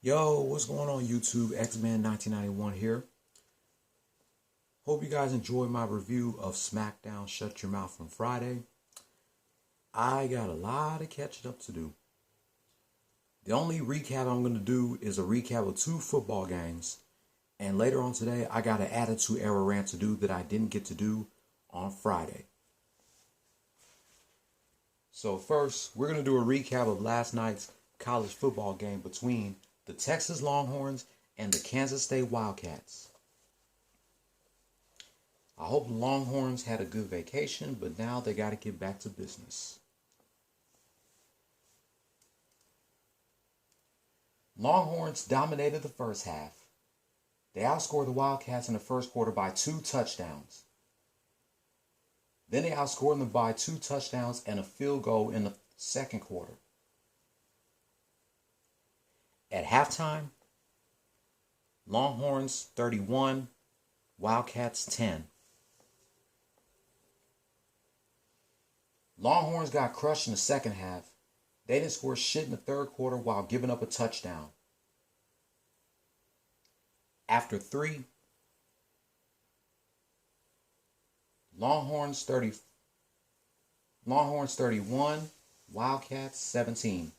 Yo, what's going on YouTube? X-Man 1991 here. Hope you guys enjoyed my review of SmackDown Shut Your Mouth from Friday. I got a lot of catching up to do. The only recap I'm going to do is a recap of 2 football games. And later on today, I got an Attitude Era rant to do that I didn't get to do on Friday. So first, we're going to do a recap of last night's college football game between the Texas Longhorns and the Kansas State Wildcats. I hope the Longhorns had a good vacation, but now they got to get back to business. Longhorns dominated the first half. They outscored the Wildcats in the first quarter by 2 touchdowns. Then they outscored them by 2 touchdowns and a field goal in the second quarter. At halftime, Longhorns 31, Wildcats 10. Longhorns got crushed in the second half. They didn't score shit in the third quarter while giving up a touchdown. After 3, Longhorns 31, Wildcats 17.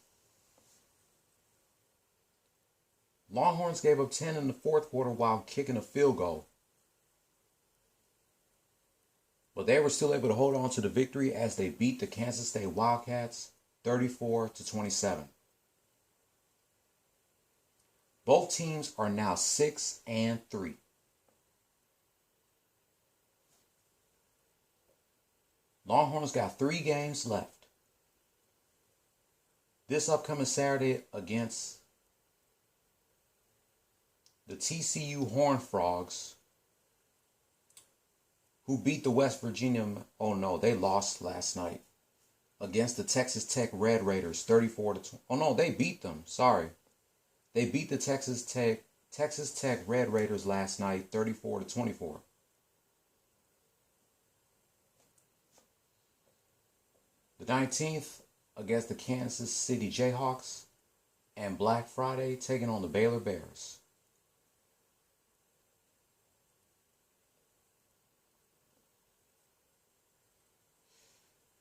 Longhorns gave up 10 in the fourth quarter while kicking a field goal. But they were still able to hold on to the victory as they beat the Kansas State Wildcats 34-27. Both teams are now 6-3. Longhorns got 3 games left. This upcoming Saturday against the TCU Horned Frogs, who beat the West Virginia, they lost last night, against the Texas Tech Red Raiders 34-20. They beat them. Sorry. They beat the Texas Tech Red Raiders last night 34-24. The 19th against the Kansas City Jayhawks, and Black Friday taking on the Baylor Bears.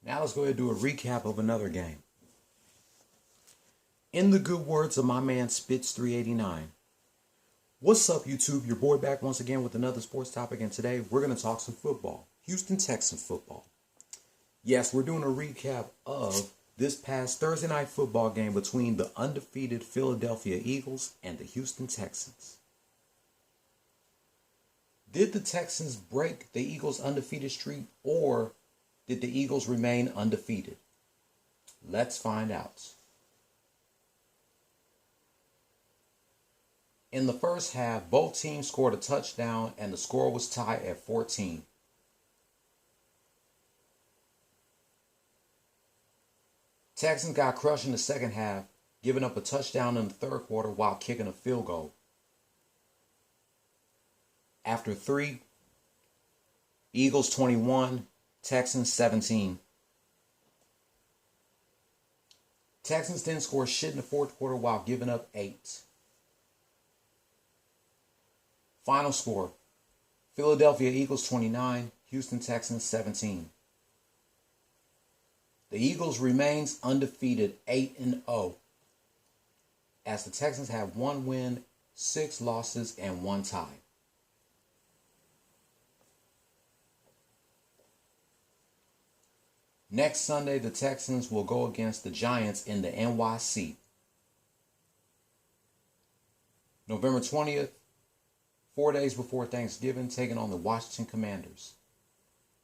Now let's go ahead and do a recap of another game. In the good words of my man Spitz 389. What's up YouTube? Your boy back once again with another sports topic, and today we're going to talk some football. Houston Texans football. Yes, we're doing a recap of this past Thursday night football game between the undefeated Philadelphia Eagles and the Houston Texans. Did the Texans break the Eagles' undefeated streak, or did the Eagles remain undefeated? Let's find out. In the first half, both teams scored a touchdown and the score was tied at 14. Texans got crushed in the second half, giving up a touchdown in the third quarter while kicking a field goal. After 3, Eagles 21, Texans 17. Texans didn't score shit in the fourth quarter while giving up 8. Final score, Philadelphia Eagles 29, Houston Texans 17. The Eagles remains undefeated 8-0, as the Texans have 1 win, 6 losses, and 1 tie. Next Sunday, the Texans will go against the Giants in the NYC. November 20th, 4 days before Thanksgiving, taking on the Washington Commanders.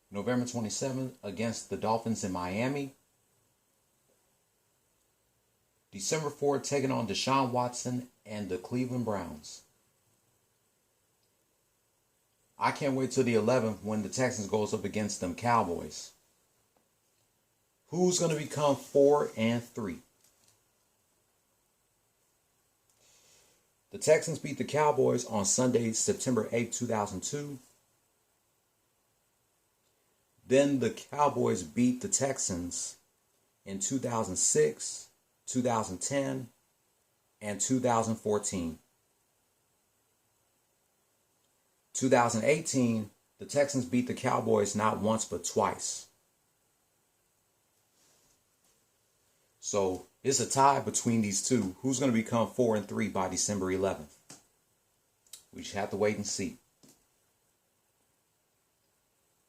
November 27th, against the Dolphins in Miami. December 4th, taking on Deshaun Watson and the Cleveland Browns. I can't wait till the 11th when the Texans goes up against them Cowboys. Who's going to become 4-3? The Texans beat the Cowboys on Sunday, September 8, 2002. Then the Cowboys beat the Texans in 2006, 2010, and 2014. 2018, the Texans beat the Cowboys not once but twice. So it's a tie between these two. Who's going to become 4-3 by December 11th? We just have to wait and see.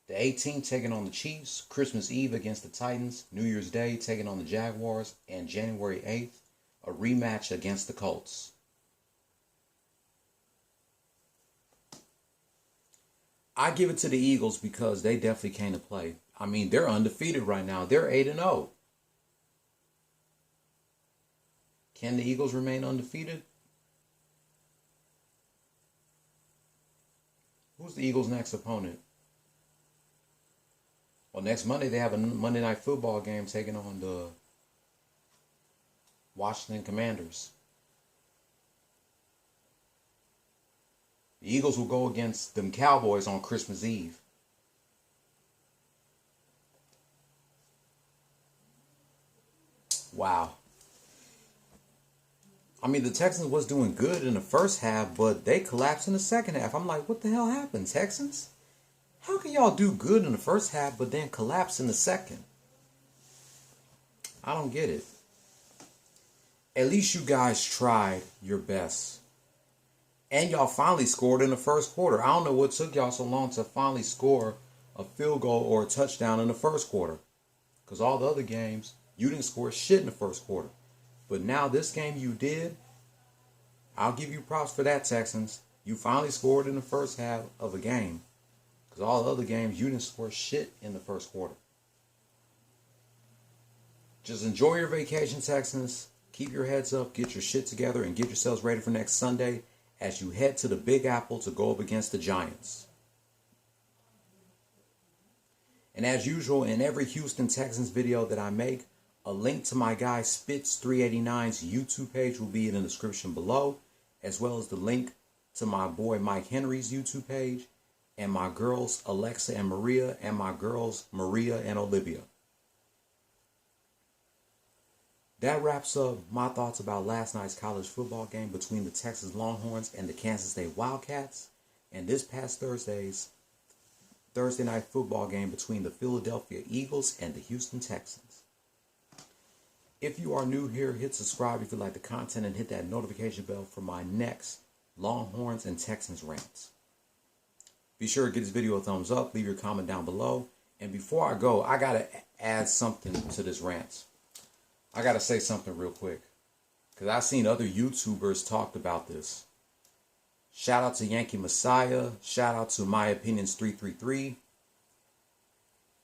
The 18th taking on the Chiefs, Christmas Eve against the Titans, New Year's Day taking on the Jaguars, and January 8th, a rematch against the Colts. I give it to the Eagles because they definitely came to play. I mean, they're undefeated right now. They're 8-0. Can the Eagles remain undefeated? Who's the Eagles' next opponent? Well, next Monday they have a Monday Night Football game taking on the Washington Commanders. The Eagles will go against them Cowboys on Christmas Eve. Wow. I mean, the Texans was doing good in the first half, but they collapsed in the second half. I'm like, what the hell happened, Texans? How can y'all do good in the first half, but then collapse in the second? I don't get it. At least you guys tried your best. And y'all finally scored in the first quarter. I don't know what took y'all so long to finally score a field goal or a touchdown in the first quarter. Because all the other games, you didn't score shit in the first quarter. But now this game you did. I'll give you props for that, Texans. You finally scored in the first half of a game. Because all the other games, you didn't score shit in the first quarter. Just enjoy your vacation, Texans. Keep your heads up, get your shit together, and get yourselves ready for next Sunday as you head to the Big Apple to go up against the Giants. And as usual, in every Houston Texans video that I make, a link to my guy Spitz 389's YouTube page will be in the description below, as well as the link to my boy Mike Henry's YouTube page, and my girls Alexa and Maria, and my girls Maria and Olivia. That wraps up my thoughts about last night's college football game between the Texas Longhorns and the Kansas State Wildcats, and this past Thursday's Thursday night football game between the Philadelphia Eagles and the Houston Texans. If you are new here, hit subscribe if you like the content and hit that notification bell for my next Longhorns and Texans rants. Be sure to give this video a thumbs up, leave your comment down below, and before I go, I gotta add something to this rant. I gotta say something real quick, because I've seen other YouTubers talked about this. Shout out to Yankee Messiah. Shout out to My Opinions 333.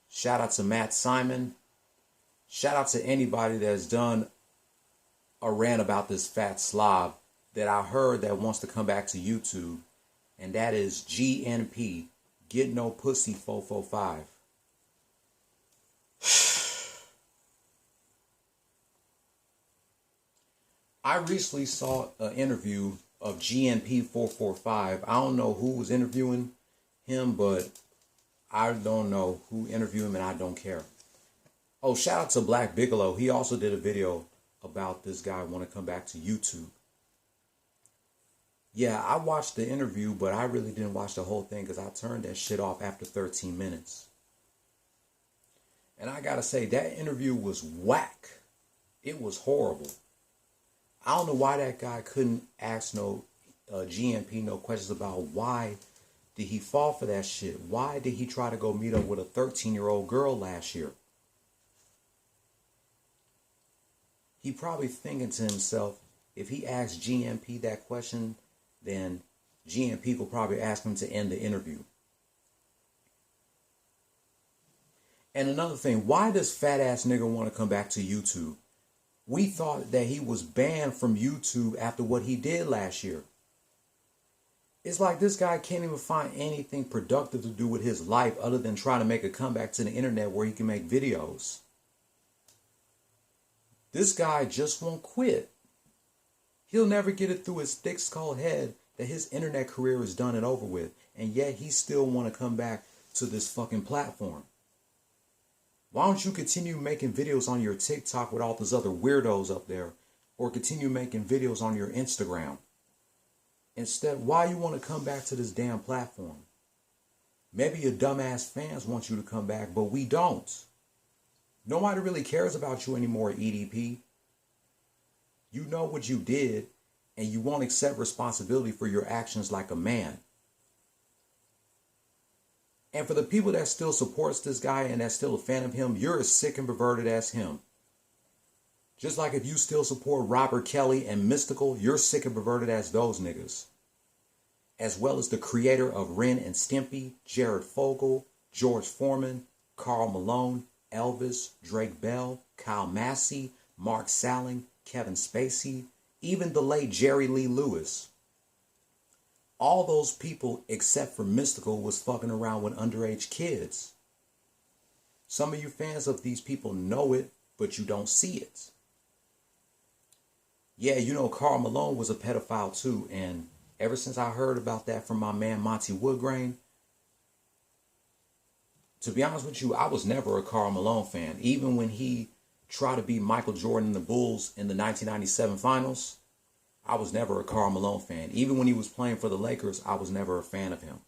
Shout out to Matt Simon. Shout out to anybody that's done a rant about this fat slob that I heard that wants to come back to YouTube, and that is GNP, Get No Pussy 445. I recently saw an interview of GNP445. I don't know who was interviewing him, but I don't know who interviewed him, and I don't care. Oh, shout out to Black Bigelow. He also did a video about this guy want to come back to YouTube. Yeah, I watched the interview, but I really didn't watch the whole thing because I turned that shit off after 13 minutes. And I gotta say, that interview was whack. It was horrible. I don't know why that guy couldn't ask GNP no questions about why did he fall for that shit. Why did he try to go meet up with a 13-year-old girl last year? He probably thinking to himself, if he asks GNP that question, then GNP will probably ask him to end the interview. And another thing, why does fat ass nigga want to come back to YouTube? We thought that he was banned from YouTube after what he did last year. It's like this guy can't even find anything productive to do with his life other than trying to make a comeback to the internet where he can make videos. This guy just won't quit. He'll never get it through his thick skull head that his internet career is done and over with, and yet he still want to come back to this fucking platform. Why don't you continue making videos on your TikTok with all those other weirdos up there or continue making videos on your Instagram. Instead, why you want to come back to this damn platform? Maybe your dumbass fans want you to come back, but we don't. Nobody really cares about you anymore, EDP. You know what you did, and you won't accept responsibility for your actions like a man. And for the people that still supports this guy and that's still a fan of him, you're as sick and perverted as him. Just like if you still support Robert Kelly and Mystical, you're sick and perverted as those niggas. As well as the creator of Ren and Stimpy, Jared Fogle, George Foreman, Karl Malone, Elvis, Drake Bell, Kyle Massey, Mark Salling, Kevin Spacey, even the late Jerry Lee Lewis. All those people except for Mystical was fucking around with underage kids. Some of you fans of these people know it, but you don't see it. Yeah, you know Karl Malone was a pedophile too, and ever since I heard about that from my man Monty Woodgrain, to be honest with you, I was never a Karl Malone fan. Even when he tried to beat Michael Jordan and the Bulls in the 1997 finals, I was never a Karl Malone fan. Even when he was playing for the Lakers, I was never a fan of him.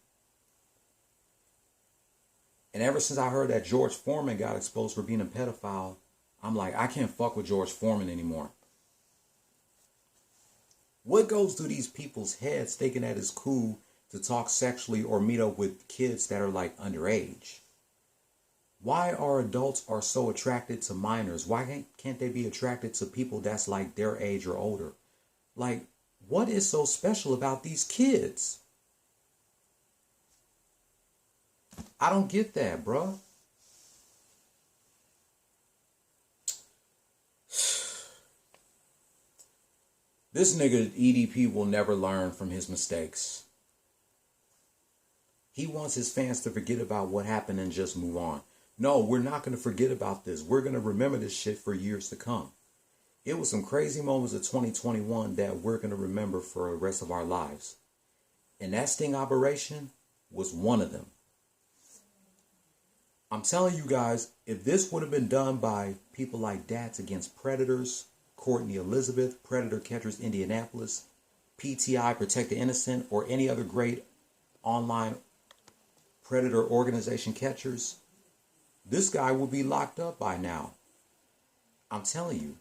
And ever since I heard that George Foreman got exposed for being a pedophile, I'm like, I can't fuck with George Foreman anymore. What goes through these people's heads thinking that it's cool to talk sexually or meet up with kids that are like underage? Why are adults are so attracted to minors? Why can't they be attracted to people that's like their age or older? Like, what is so special about these kids? I don't get that, bruh. This nigga EDP will never learn from his mistakes. He wants his fans to forget about what happened and just move on. No, we're not going to forget about this. We're going to remember this shit for years to come. It was some crazy moments of 2021 that we're going to remember for the rest of our lives. And that sting operation was one of them. I'm telling you guys, if this would have been done by people like Dads Against Predators, Courtney Elizabeth, Predator Catchers Indianapolis, PTI Protect the Innocent, or any other great online predator organization catchers, this guy would be locked up by now. I'm telling you.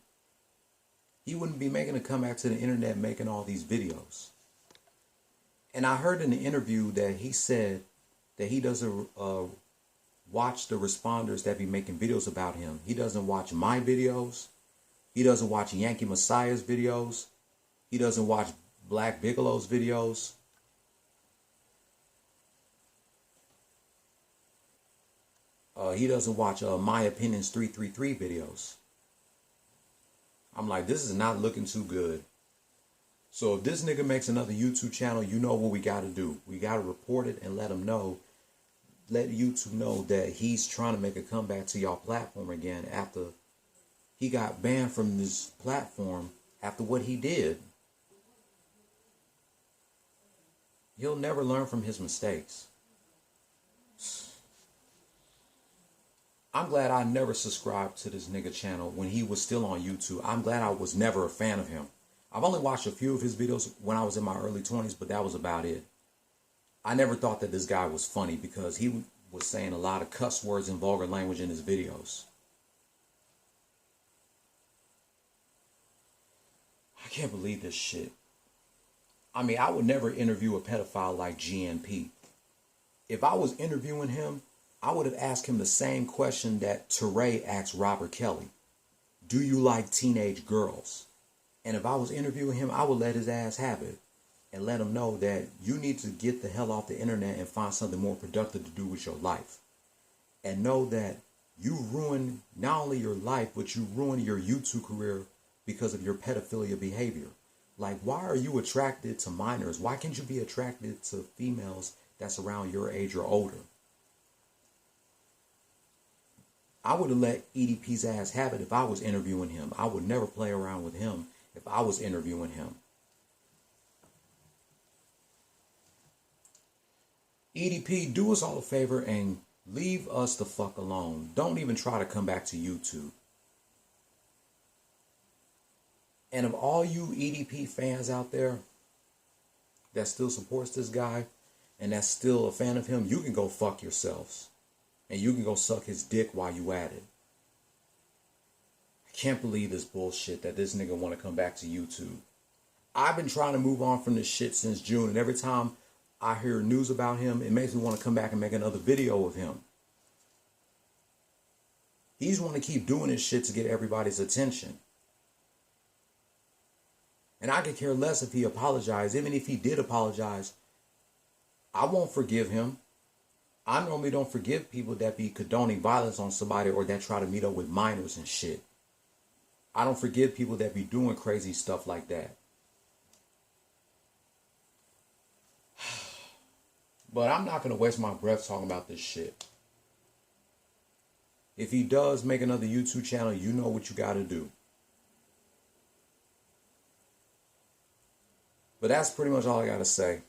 He wouldn't be making a comeback to the internet making all these videos. And I heard in the interview that he said that he doesn't watch the responders that be making videos about him. He doesn't watch my videos. He doesn't watch Yankee Messiah's videos. He doesn't watch Black Bigelow's videos. He doesn't watch My Opinions 333 videos. I'm like, this is not looking too good. So if this nigga makes another YouTube channel, you know what we got to do. We got to report it and let him know. Let YouTube know that he's trying to make a comeback to y'all platform again after he got banned from this platform after what he did. He'll never learn from his mistakes. I'm glad I never subscribed to this nigga channel when he was still on YouTube. I'm glad I was never a fan of him. I've only watched a few of his videos when I was in my early 20s, but that was about it. I never thought that this guy was funny because he was saying a lot of cuss words and vulgar language in his videos. I can't believe this shit. I mean, I would never interview a pedophile like GNP. If I was interviewing him, I would have asked him the same question that Teray asked Robert Kelly. Do you like teenage girls? And if I was interviewing him, I would let his ass have it and let him know that you need to get the hell off the internet and find something more productive to do with your life. And know that you ruin not only your life, but you ruin your YouTube career because of your pedophilia behavior. Like, why are you attracted to minors? Why can't you be attracted to females that's around your age or older? I would have let EDP's ass have it if I was interviewing him. I would never play around with him if I was interviewing him. EDP, do us all a favor and leave us the fuck alone. Don't even try to come back to YouTube. And of all you EDP fans out there that still supports this guy and that's still a fan of him, you can go fuck yourselves. And you can go suck his dick while you at it. I can't believe this bullshit that this nigga want to come back to YouTube. I've been trying to move on from this shit since June, and every time I hear news about him, it makes me want to come back and make another video of him. He's want to keep doing this shit to get everybody's attention. And I could care less if he apologized. Even if he did apologize, I won't forgive him. I normally don't forgive people that be condoning violence on somebody or that try to meet up with minors and shit. I don't forgive people that be doing crazy stuff like that. But I'm not going to waste my breath talking about this shit. If he does make another YouTube channel, you know what you got to do. But that's pretty much all I got to say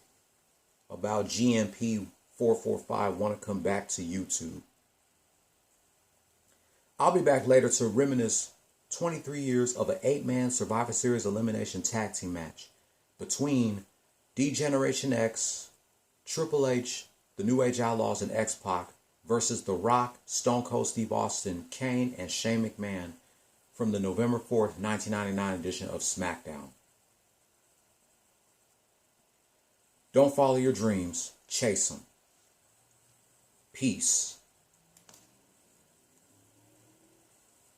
about GNP445 want to come back to YouTube. I'll be back later to reminisce 23 years of an 8-man Survivor Series elimination tag team match between D-Generation X, Triple H, the New Age Outlaws, and X-Pac versus The Rock, Stone Cold Steve Austin, Kane, and Shane McMahon from the November 4th, 1999 edition of SmackDown. Don't follow your dreams, chase them. Peace.